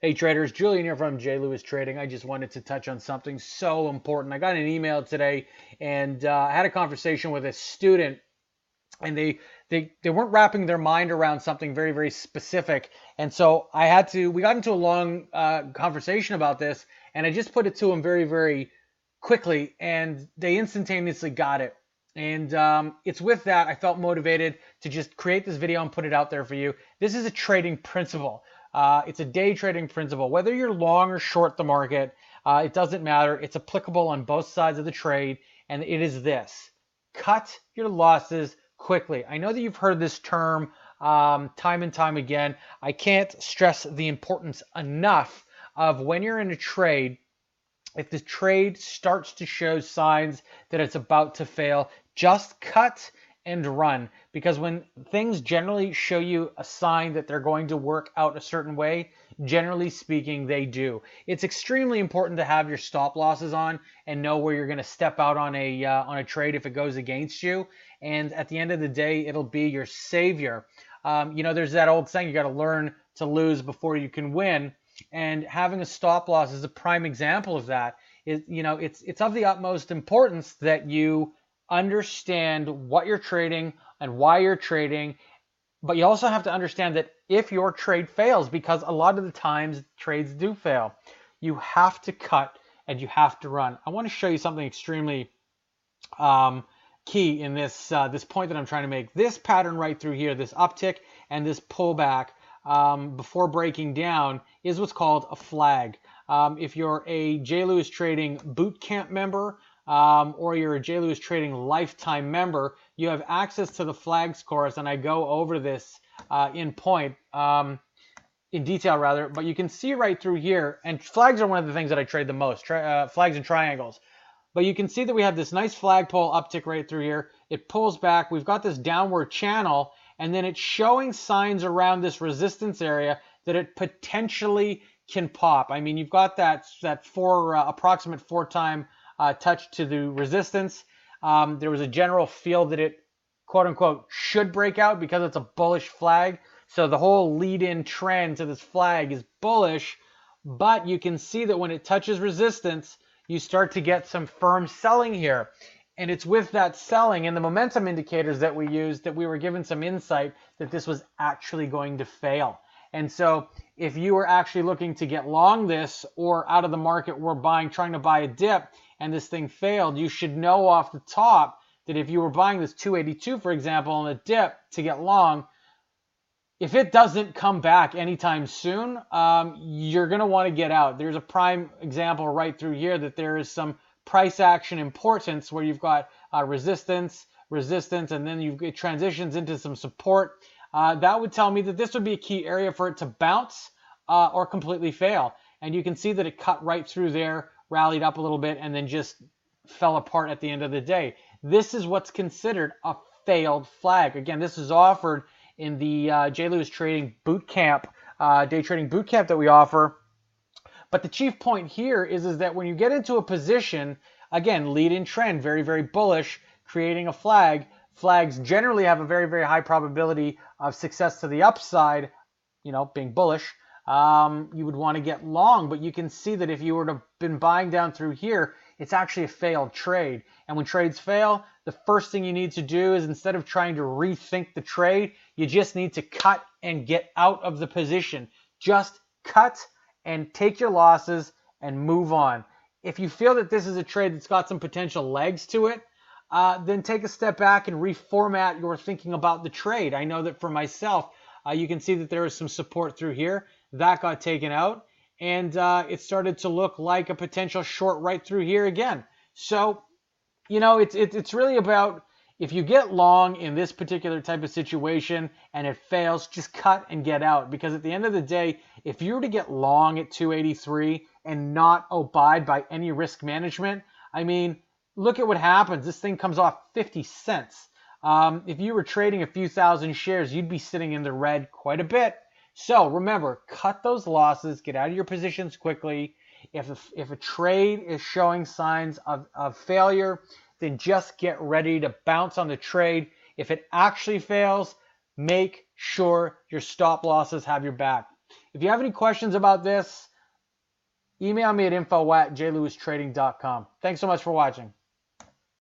Hey traders, Julian here from J. Lewis Trading. I just wanted to touch on something so important. I got an email today and I had a conversation with a student and they weren't wrapping their mind around something very specific. And so we got into a long conversation about this and I just put it to them very quickly and they instantaneously got it. And it's with that I felt motivated to just create this video and put it out there for you. This is a trading principle. It's a day trading principle. Whether you're long or short the market, it doesn't matter. It's applicable on both sides of the trade. And it is this: cut your losses quickly. I know that you've heard this term time and time again. I can't stress the importance enough of when you're in a trade. If the trade starts to show signs that it's about to fail, just cut and run. Because when things generally show you a sign that they're going to work out a certain way, generally speaking, they do. It's extremely important to have your stop losses on and know where you're going to step out on a trade if it goes against you. And at the end of the day, it'll be your savior. There's that old saying: you got to learn to lose before you can win. And having a stop loss is a prime example of that. It's of the utmost importance that you understand what you're trading and why you're trading, but you also have to understand that if your trade fails, because a lot of the times trades do fail, you have to cut and you have to run. I want to show you something extremely key in this point that I'm trying to make. This pattern right through here, this uptick and this pullback before breaking down, is what's called a flag. If you're a J. Lewis Trading Bootcamp member or you're a J. Lewis Trading Lifetime member, you have access to the flags course, and I go over this in detail rather. But you can see right through here, and flags are one of the things that I trade the most, flags and triangles. But you can see that we have this nice flagpole uptick right through here. It pulls back. We've got this downward channel, and then it's showing signs around this resistance area that it potentially can pop. I mean, you've got that approximate four-time touch to the resistance. There was a general feel that it, quote unquote, should break out because it's a bullish flag. So the whole lead-in trend to this flag is bullish, but you can see that when it touches resistance, you start to get some firm selling here. And it's with that selling and the momentum indicators that we used that we were given some insight that this was actually going to fail. And so if you were actually looking to get long this or out of the market were trying to buy a dip and this thing failed, you should know off the top that if you were buying this 282, for example, on a dip to get long, if it doesn't come back anytime soon, you're going to want to get out. There's a prime example right through here that there is some price action importance where you've got resistance, and then it transitions into some support. That would tell me that this would be a key area for it to bounce or completely fail. And you can see that it cut right through there, rallied up a little bit, and then just fell apart at the end of the day. This is what's considered a failed flag. Again, this is offered in the J. Lewis Trading Bootcamp, day trading bootcamp that we offer. But the chief point here is that when you get into a position, again, lead-in trend, very bullish, creating a flag. Flags generally have a very high probability of success to the upside, being bullish. You would want to get long, but you can see that if you were to have been buying down through here, it's actually a failed trade. And when trades fail, the first thing you need to do is, instead of trying to rethink the trade, you just need to cut and get out of the position. Just cut and take your losses and move on. If you feel that this is a trade that's got some potential legs to it, then take a step back and reformat your thinking about the trade. I know that for myself, you can see that there is some support through here. That got taken out, and it started to look like a potential short right through here again. So, it's really about, if you get long in this particular type of situation and it fails, just cut and get out. Because at the end of the day, if you were to get long at 283 and not abide by any risk management, I mean, look at what happens. This thing comes off 50 cents. If you were trading a few thousand shares, you'd be sitting in the red quite a bit. So remember, cut those losses, get out of your positions quickly. If a trade is showing signs of failure, then just get ready to bounce on the trade. If it actually fails, make sure your stop losses have your back. If you have any questions about this, email me at info@jlewistrading.com. Thanks so much for watching.